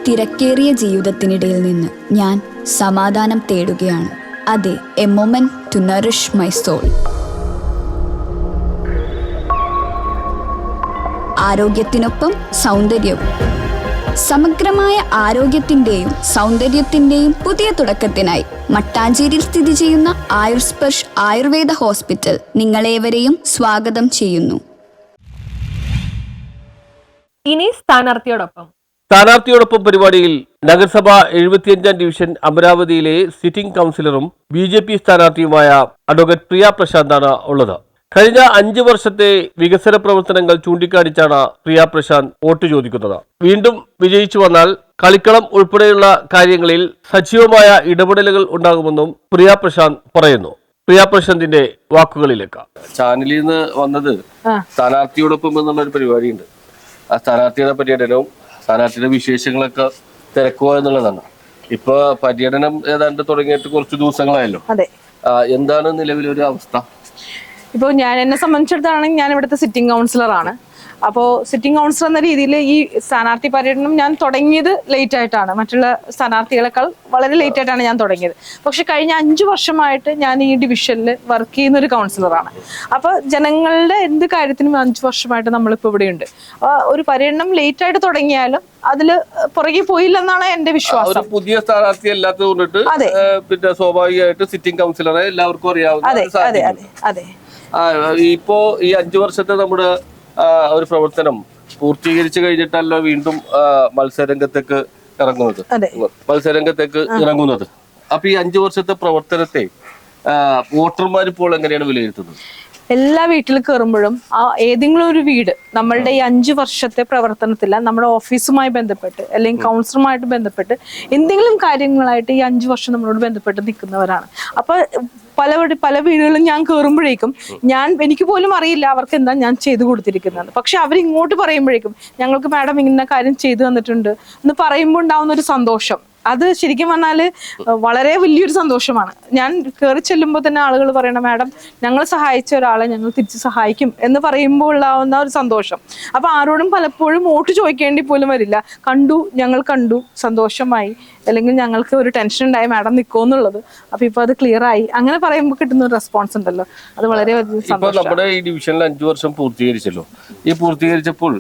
തിരക്കേറിയ ജീവിതത്തിനിടയിൽ നിന്ന് ഞാൻ സമാധാനം തേടുകയാണ്. അതെ, a moment to nourish my soul. ആരോഗ്യത്തിനൊപ്പം സൗന്ദര്യവും. സമഗ്രമായ ആരോഗ്യത്തിൻ്റെയും സൗന്ദര്യത്തിൻ്റെയും പുതിയ തുടക്കത്തിനായി മട്ടാഞ്ചേരിയിൽ സ്ഥിതി ചെയ്യുന്ന ആയുർസ്പർശ് ആയുർവേദ ഹോസ്പിറ്റൽ നിങ്ങളേവരെയും സ്വാഗതം ചെയ്യുന്നു. ഇനി സ്ഥാനാർത്ഥിയോടൊപ്പം പരിപാടിയിൽ നഗരസഭ 75-ാം ഡിവിഷൻ അമരാവതിയിലെ സിറ്റിംഗ് കൗൺസിലറും BJP സ്ഥാനാർത്ഥിയുമായ അഡ്വക്കേറ്റ് പ്രിയ പ്രശാന്താണ് ഉള്ളത്. കഴിഞ്ഞ 5 വർഷത്തെ വികസന പ്രവർത്തനങ്ങൾ ചൂണ്ടിക്കാണിച്ചാണ് പ്രിയ പ്രശാന്ത് വോട്ട് ചോദിക്കുന്നത്. വീണ്ടും വിജയിച്ചു വന്നാൽ കളിക്കളം ഉൾപ്പെടെയുള്ള കാര്യങ്ങളിൽ സജീവമായ ഇടപെടലുകൾ ഉണ്ടാകുമെന്നും പ്രിയ പ്രശാന്ത് പറയുന്നു. പ്രിയ പ്രശാന്തിന്റെ വാക്കുകളിലേക്ക്. ചാനലിൽ നിന്ന് വന്നത് സ്ഥാനാർത്ഥിയോടൊപ്പം എന്നുള്ള ഒരു പരിപാടിയുണ്ട്. ആ സ്ഥാനാർത്ഥിയുടെ പര്യടനവും സ്ഥാനാർത്ഥിയുടെ വിശേഷങ്ങളൊക്കെ തിരക്കുക എന്നുള്ളതാണ്. ഇപ്പൊ പര്യടനം ഏതാണ്ട് തുടങ്ങിയിട്ട് കുറച്ച് ദിവസങ്ങളായല്ലോ. എന്താണ് നിലവിലൊരു അവസ്ഥ? ഇപ്പോൾ എന്നെ സംബന്ധിച്ചിടത്താണെങ്കിൽ ഞാൻ ഇവിടുത്തെ സിറ്റിംഗ് കൗൺസിലറാണ്. അപ്പോൾ സിറ്റിംഗ് കൗൺസിലർ എന്ന രീതിയിൽ ഈ സ്ഥാനാർത്ഥി പര്യടനം ഞാൻ തുടങ്ങിയത് ലേറ്റ് ആയിട്ടാണ്. മറ്റുള്ള സ്ഥാനാർത്ഥികളെക്കാൾ വളരെ ലേറ്റ് ആയിട്ടാണ് ഞാൻ തുടങ്ങിയത്. പക്ഷെ കഴിഞ്ഞ 5 വർഷമായിട്ട് ഞാൻ ഈ ഡിവിഷനിൽ വർക്ക് ചെയ്യുന്ന ഒരു കൗൺസിലറാണ്. അപ്പോൾ ജനങ്ങളുടെ എന്ത് കാര്യത്തിനും 5 വർഷമായിട്ട് നമ്മളിപ്പോൾ ഇവിടെയുണ്ട്. ഒരു പര്യടനം ലേറ്റ് ആയിട്ട് തുടങ്ങിയാലും അതിൽ പുറകെ പോയില്ലെന്നാണ് എന്റെ വിശ്വാസം. പുതിയ സ്ഥാനാർത്ഥി അല്ലാത്തത് കൊണ്ടിട്ട് പിന്നെ സ്വാഭാവികമായിട്ട് സിറ്റിംഗ് കൗൺസിലറെ എല്ലാവർക്കും അറിയാവുന്ന. ഇപ്പോ ഈ 5 വർഷത്തെ നമ്മുടെ ഒരു പ്രവർത്തനം പൂർത്തീകരിച്ചു കഴിഞ്ഞിട്ടല്ലോ വീണ്ടും മത്സരരംഗത്തേക്ക് ഇറങ്ങുന്നത്. അപ്പൊ ഈ 5 വർഷത്തെ പ്രവർത്തനത്തെ വോട്ടർമാർ ഇപ്പോൾ എങ്ങനെയാണ് വിലയിരുത്തുന്നത്? എല്ലാ വീട്ടിൽ കയറുമ്പോഴും ഏതെങ്കിലും ഒരു വീട് നമ്മളുടെ ഈ 5 വർഷത്തെ പ്രവർത്തനത്തിൽ നമ്മുടെ ഓഫീസുമായി ബന്ധപ്പെട്ട് അല്ലെങ്കിൽ കൗൺസിലറുമായിട്ട് ബന്ധപ്പെട്ട് എന്തെങ്കിലും കാര്യങ്ങളായിട്ട് ഈ 5 വർഷം നമ്മളോട് ബന്ധപ്പെട്ട് നിൽക്കുന്നവരാണ്. അപ്പൊ പല വീടുകളും ഞാൻ കയറുമ്പോഴേക്കും എനിക്ക് പോലും അറിയില്ല അവർക്ക് എന്താ ഞാൻ ചെയ്തു കൊടുത്തിരിക്കുന്നത്. പക്ഷെ അവരിങ്ങോട്ട് പറയുമ്പോഴേക്കും ഞങ്ങൾക്ക് മാഡം ഇന്ന കാര്യം ചെയ്തു തന്നിട്ടുണ്ട് എന്ന് പറയുമ്പോൾ ഉണ്ടാവുന്ന ഒരു സന്തോഷം, അത് ശരിക്കും പറഞ്ഞാൽ വളരെ വലിയൊരു സന്തോഷമാണ്. ഞാൻ കയറി ചെല്ലുമ്പോൾ തന്നെ ആളുകൾ പറയണം, മാഡം ഞങ്ങൾ സഹായിച്ച ഒരാളെ ഞങ്ങൾ തിരിച്ച് സഹായിക്കും എന്ന് പറയുമ്പോൾ ഉള്ളാവുന്ന ഒരു സന്തോഷം. അപ്പൊ ആരോടും പലപ്പോഴും വോട്ട് ചോദിക്കേണ്ടി പോലും വരില്ല. ഞങ്ങൾ കണ്ടു, സന്തോഷമായി, അല്ലെങ്കിൽ ഞങ്ങൾക്ക് ഒരു ടെൻഷൻ ഉണ്ടായി മാഡം നിൽക്കുമെന്നുള്ളത്. അപ്പൊ ഇപ്പൊ അത് ക്ലിയർ ആയി, അങ്ങനെ പറയുമ്പോൾ കിട്ടുന്ന ഒരു റെസ്പോൺസ് ഉണ്ടല്ലോ, അത് വളരെ സന്തോഷം. നമ്മുടെ ഈ ഡിവിഷനിൽ 5 വർഷം പൂർത്തീകരിച്ചല്ലോ. ഈ പൂർത്തീകരിച്ചപ്പോൾ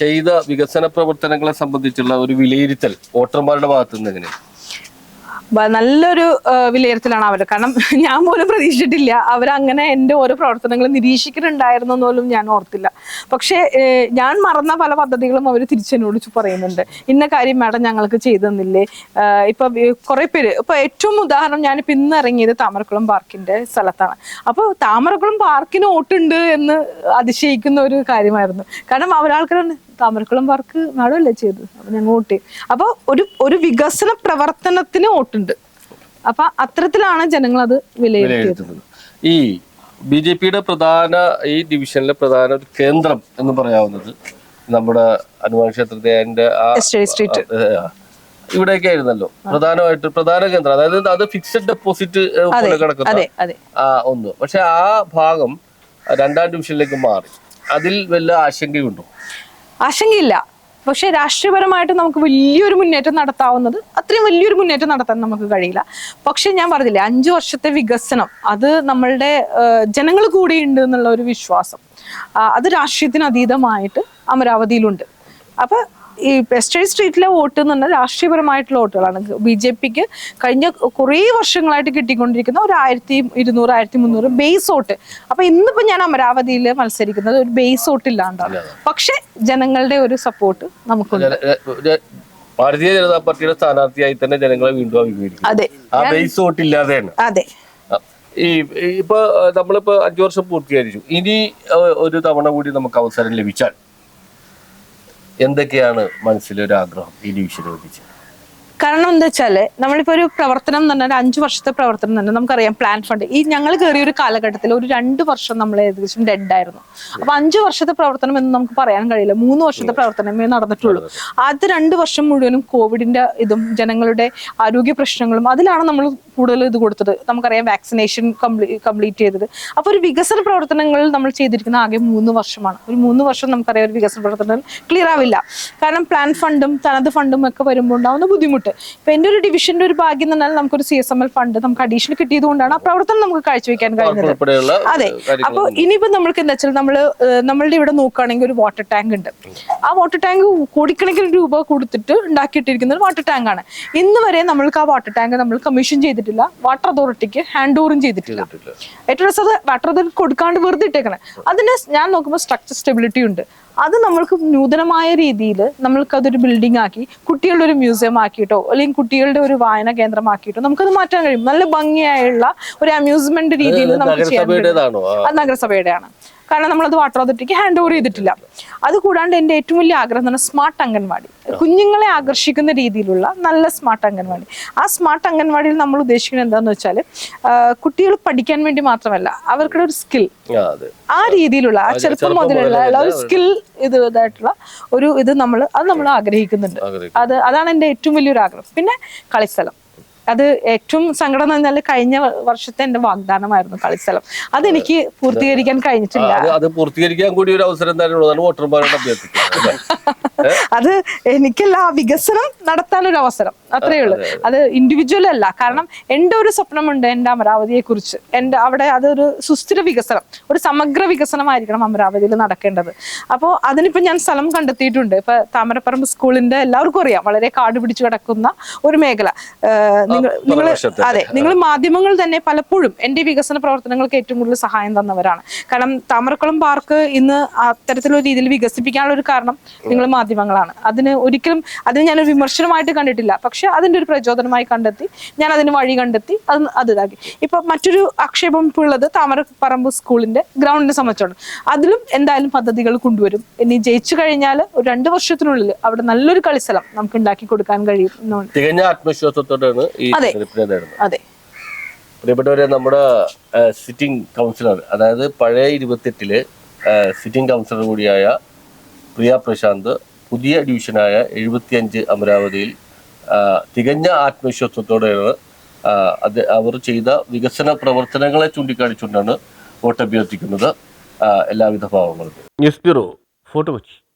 ചെയ്ത വികസന പ്രവർത്തനങ്ങളെ സംബന്ധിച്ചുള്ള ഒരു വിലയിരുത്തൽ വോട്ടർമാരുടെ ഭാഗത്തു നിന്ന് എങ്ങനെയാണ്? നല്ലൊരു വിലയിരുത്തലാണ് അവർ. കാരണം ഞാൻ പോലും പ്രതീക്ഷിച്ചിട്ടില്ല അവരങ്ങനെ എൻ്റെ ഓരോ പ്രവർത്തനങ്ങളും നിരീക്ഷിക്കുന്നുണ്ടായിരുന്നു പോലും ഞാൻ ഓർത്തില്ല. പക്ഷേ ഞാൻ മറന്ന പല പദ്ധതികളും അവർ തിരിച്ചെന്നോട് പറയുന്നുണ്ട്. ഇന്ന കാര്യം മാഡം ഞങ്ങൾക്ക് ചെയ്തു തന്നില്ലേ. ഇപ്പൊ കുറെ പേര്, ഇപ്പൊ ഏറ്റവും ഉദാഹരണം, ഞാനിപ്പോ ഇന്ന് ഇറങ്ങിയത് താമരക്കുളം പാർക്കിന്റെ സ്ഥലത്താണ്. അപ്പോൾ താമരക്കുളം പാർക്കിന് വോട്ടുണ്ട് എന്ന് അതിശയിക്കുന്ന ഒരു കാര്യമായിരുന്നു. കാരണം അവരാൾക്കാരാണ് താമരക്കുളം പാർക്ക് മാഡം അല്ലേ ചെയ്തു, അപ്പൊ ഞങ്ങൾ വോട്ട് ചെയ്യും. അപ്പൊ ഒരു വികസന പ്രവർത്തനത്തിന് വോട്ടുണ്ട്. അപ്പൊ അത്തരത്തിലാണ് ജനങ്ങൾ അത് വിലയിരുത്തുന്നത്. ഈ BJPയുടെ ഈ ഡിവിഷനിലെ പ്രധാന ഒരു കേന്ദ്രം എന്ന് പറയാവുന്നത് നമ്മുടെ ഹനുമാൻ ക്ഷേത്രത്തിന്റെ സ്ട്രീറ്റ് ഇവിടെയൊക്കെ ആയിരുന്നല്ലോ പ്രധാന കേന്ദ്രം. അതായത് അത് ഫിക്സഡ് ഡെപ്പോസിറ്റ് പോലെ കിടക്കുന്ന ഒന്ന്. പക്ഷെ ആ ഭാഗം 2ാം ഡിവിഷനിലേക്ക് മാറി. അതിൽ വല്ല ആശങ്കയുണ്ടോ? ആശങ്കയില്ല. പക്ഷെ രാഷ്ട്രീയപരമായിട്ട് നമുക്ക് വലിയൊരു മുന്നേറ്റം നടത്താവുന്നത്, അത്രയും വലിയൊരു മുന്നേറ്റം നടത്താൻ നമുക്ക് കഴിയില്ല. പക്ഷെ ഞാൻ പറഞ്ഞില്ലേ, 5 വർഷത്തെ വികസനം അത് നമ്മളുടെ ജനങ്ങൾ കൂടിയുണ്ട് എന്നുള്ള ഒരു വിശ്വാസം, അത് രാഷ്ട്രീയത്തിന് അതീതമായിട്ട് അമരാവതിയിലുണ്ട്. അപ്പൊ ഈ വെസ്റ്റേൺ സ്ട്രീറ്റിലെ വോട്ട് എന്ന് പറഞ്ഞാൽ രാഷ്ട്രീയപരമായിട്ടുള്ള വോട്ടുകളാണ്. BJPക്ക് കഴിഞ്ഞ കുറേ വർഷങ്ങളായിട്ട് കിട്ടിക്കൊണ്ടിരിക്കുന്ന ഒരു 1200, 1300 ബേസ് വോട്ട്. അപ്പൊ ഇന്നിപ്പോ ഞാൻ അമരാവതിയിൽ മത്സരിക്കുന്നത് ഒരു ബേസ് വോട്ട് ഇല്ലാണ്ടാണ്. പക്ഷെ ജനങ്ങളുടെ ഒരു സപ്പോർട്ട് നമുക്കുണ്ട്. ഭാരതീയ ജനതാ പാർട്ടിയുടെ സ്ഥാനാർത്ഥിയായി തന്നെ ജനങ്ങളെ വീണ്ടും അഭിമുഖീകരിക്കും. അതെ, ആ ബേസ് വോട്ട് ഇല്ലാതെയാണ്. അതെ. ഇപ്പൊ നമ്മളിപ്പോ 5 വർഷം പൂർത്തീകരിച്ചു. ഇനി ഒരു തവണ കൂടി നമുക്ക് അവസരം ലഭിച്ചാൽ എന്തൊക്കെയാണ് മനസ്സിലൊരു ആഗ്രഹം ഈ ഡിവിഷനെ വെച്ച്? കാരണം എന്താ വെച്ചാല് നമ്മളിപ്പോ ഒരു പ്രവർത്തനം എന്ന് പറഞ്ഞാൽ 5 വർഷത്തെ പ്രവർത്തനം തന്നെ നമുക്കറിയാം. പ്ലാൻ ഫണ്ട് ഈ ഞങ്ങൾ കയറിയ ഒരു കാലഘട്ടത്തിൽ ഒരു 2 വർഷം നമ്മൾ ഏകദേശം ഡെഡ് ആയിരുന്നു. അപ്പൊ 5 വർഷത്തെ പ്രവർത്തനം എന്ന് നമുക്ക് പറയാൻ കഴിയില്ല. 3 വർഷത്തെ പ്രവർത്തനമേ നടന്നിട്ടുള്ളൂ. ആദ്യത്തെ 2 വർഷം മുഴുവനും കോവിഡിന്റെ ഇതും ജനങ്ങളുടെ ആരോഗ്യ പ്രശ്നങ്ങളും അതിലാണ് നമ്മൾ കൂടുതൽ ഇത് കൊടുത്തത്. നമുക്കറിയാം വാക്സിനേഷൻ കംപ്ലീറ്റ് ചെയ്തത്. അപ്പൊ ഒരു വികസന പ്രവർത്തനങ്ങൾ നമ്മൾ ചെയ്തിരിക്കുന്ന ആകെ 3 വർഷമാണ്. ഒരു 3 വർഷം നമുക്കറിയാം ഒരു വികസന പ്രവർത്തനം ക്ലിയർ ആവില്ല. കാരണം പ്ലാൻ ഫണ്ടും തനത് ഫണ്ടും ഒക്കെ വരുമ്പോൾ ഉണ്ടാവുന്ന ബുദ്ധിമുട്ട്. ഇപ്പൊ എന്റെ ഒരു ഡിവിഷന്റെ ഒരു ഭാഗ്യം എന്ന് പറഞ്ഞാൽ നമുക്കൊരു CSML ഫണ്ട് നമുക്ക് അഡീഷണൽ കിട്ടിയത് കൊണ്ടാണ് ആ പ്രവർത്തനം നമുക്ക് കാഴ്ചവെക്കാൻ കഴിഞ്ഞത്. അതെ. അപ്പൊ ഇനിയിപ്പോ നമ്മൾക്ക് എന്താ വെച്ചാൽ നമ്മളുടെ ഇവിടെ നോക്കുകയാണെങ്കിൽ ഒരു വാട്ടർ ടാങ്ക് ഉണ്ട്. ആ വാട്ടർ ടാങ്ക് കോടിക്കണക്കിന് രൂപ കൊടുത്തിട്ട് ഉണ്ടാക്കിയിട്ടിരിക്കുന്ന ഒരു വാട്ടർ ടാങ്ക് ആണ്. ഇന്ന് വരെ നമ്മൾക്ക് ആ വാട്ടർ ടാങ്ക് നമ്മൾ കമ്മീഷൻ ചെയ്തിട്ടില്ല, വാട്ടർ അതോറിറ്റിക്ക് ഹാൻഡ് ഓവറും ചെയ്തിട്ടില്ല. ഏറ്റവും രസം വാട്ടർ അതോറിറ്റി കൊടുക്കാണ്ട് വെറുതെ ഇട്ടേക്കണേ. അതിന് ഞാൻ നോക്കുമ്പോൾ സ്ട്രക്ചർ സ്റ്റെബിലിറ്റി ഉണ്ട്. അത് നമ്മൾക്ക് നൂതനമായ രീതിയിൽ നമ്മൾക്ക് അതൊരു ബിൽഡിംഗ് ആക്കി കുട്ടികളുടെ ഒരു മ്യൂസിയം ആക്കിയിട്ടോ അല്ലെങ്കിൽ കുട്ടികളുടെ ഒരു വായന കേന്ദ്രമാക്കിയിട്ടോ നമുക്കത് മാറ്റാൻ കഴിയും. നല്ല ഭംഗിയായുള്ള ഒരു അമ്യൂസ്മെന്റ് രീതിയിൽ നമുക്ക് ചെയ്യാൻ കഴിയും. അത് നഗരസഭയുടെയാണ്. കാരണം നമ്മളത് വാട്ടർ അതോറിറ്റിക്ക് ഹാൻഡ് ഓവർ ചെയ്തിട്ടില്ല. അത് കൂടാണ്ട് എൻ്റെ ഏറ്റവും വലിയ ആഗ്രഹം എന്ന് പറഞ്ഞാൽ സ്മാർട്ട് അംഗൻവാടി, കുഞ്ഞുങ്ങളെ ആകർഷിക്കുന്ന രീതിയിലുള്ള നല്ല സ്മാർട്ട് അംഗൻവാടി. ആ സ്മാർട്ട് അംഗൻവാടിയിൽ നമ്മൾ ഉദ്ദേശിക്കുന്നത് എന്താണെന്ന് വെച്ചാൽ കുട്ടികൾ പഠിക്കാൻ വേണ്ടി മാത്രമല്ല അവർക്കുള്ള ഒരു സ്കിൽ, ആ രീതിയിലുള്ള ആ ചെറുപ്പം മുതലുള്ള ഒരു സ്കിൽ ഇതായിട്ടുള്ള ഒരു ഇത് നമ്മൾ ആഗ്രഹിക്കുന്നുണ്ട്. അതാണ് എൻ്റെ ഏറ്റവും വലിയൊരു ആഗ്രഹം. പിന്നെ കളിസ്ഥലം, അത് ഏറ്റവും സങ്കടം എന്ന് പറഞ്ഞാൽ കഴിഞ്ഞ വർഷത്തെ എന്റെ വാഗ്ദാനമായിരുന്നു കളിസ്ഥലം. അതെനിക്ക് പൂർത്തീകരിക്കാൻ കഴിഞ്ഞിട്ടില്ല. അത് പൂർത്തീകരിക്കാൻ കൂടി ഒരു അവസരം വോട്ടർമാരോട് അഭ്യർത്ഥിക്കുന്നത്. അത് എനിക്കല്ല, ആ വികസനം നടത്താനൊരു അവസരം, അത്രയേ ഉള്ളൂ. അത് ഇൻഡിവിജ്വൽ അല്ല. കാരണം എൻ്റെ ഒരു സ്വപ്നമുണ്ട് എൻ്റെ അമരാവതിയെ കുറിച്ച്. എൻ്റെ അവിടെ അതൊരു സുസ്ഥിര വികസനം, ഒരു സമഗ്ര വികസനമായിരിക്കണം അമരാവതിയിൽ നടക്കേണ്ടത്. അപ്പോൾ അതിനിപ്പോൾ ഞാൻ സ്ഥലം കണ്ടെത്തിയിട്ടുണ്ട്. ഇപ്പൊ താമരപ്പറമ്പ് സ്കൂളിന്റെ എല്ലാവർക്കും അറിയാം, വളരെ കാട് പിടിച്ചു കിടക്കുന്ന ഒരു മേഖല. നിങ്ങൾ മാധ്യമങ്ങൾ തന്നെ പലപ്പോഴും എൻ്റെ വികസന പ്രവർത്തനങ്ങൾക്ക് ഏറ്റവും കൂടുതൽ സഹായം തന്നവരാണ്. കാരണം താമരക്കുളം പാർക്ക് ഇന്ന് അത്തരത്തിലുള്ള രീതിയിൽ വികസിപ്പിക്കാനുള്ള ഒരു കാരണം നിങ്ങൾ മാധ്യമങ്ങളാണ്. അതിന് ഞാനൊരു വിമർശനമായിട്ട് കണ്ടിട്ടില്ല. പക്ഷെ അതിൻ്റെ ഒരു പ്രചോദനമായി കണ്ടെത്തി ഞാൻ അതിന് വഴി കണ്ടെത്തി അത് ഇതാക്കി. ഇപ്പൊ മറ്റൊരു ആക്ഷേപം ഇപ്പോൾ ഉള്ളത് താമരപ്പറമ്പ് സ്കൂളിന്റെ ഗ്രൗണ്ടിനെ സംബന്ധിച്ചാണ്. അതിലും എന്തായാലും പദ്ധതികൾ കൊണ്ടുവരും. ഇനി ജയിച്ചു കഴിഞ്ഞാൽ ഒരു 2 വർഷത്തിനുള്ളിൽ അവിടെ നല്ലൊരു കളിസ്ഥലം നമുക്ക് ഉണ്ടാക്കി കൊടുക്കാൻ കഴിയും. തികഞ്ഞ ആത്മവിശ്വാസത്തോടാണ് ഈ അതെ. പ്രിയപ്പെട്ടവരെ, നമ്മുടെ സിറ്റിംഗ് കൗൺസിലർ, അതായത് പഴയ 28-ലെ സിറ്റിംഗ് കൗൺസിലർ കൂടിയായ പ്രിയ പ്രശാന്ത് പുതിയ ഡിവിഷനായ 75 അമരാവതിയിൽ തികഞ്ഞ ആത്മവിശ്വാസത്തോടെയാണ് അവർ ചെയ്ത വികസന പ്രവർത്തനങ്ങളെ ചൂണ്ടിക്കാണിച്ചുകൊണ്ടാണ് വോട്ട് അഭ്യർത്ഥിക്കുന്നത്. എല്ലാവിധ ഭാവങ്ങളും. News bureau, fort Kochi.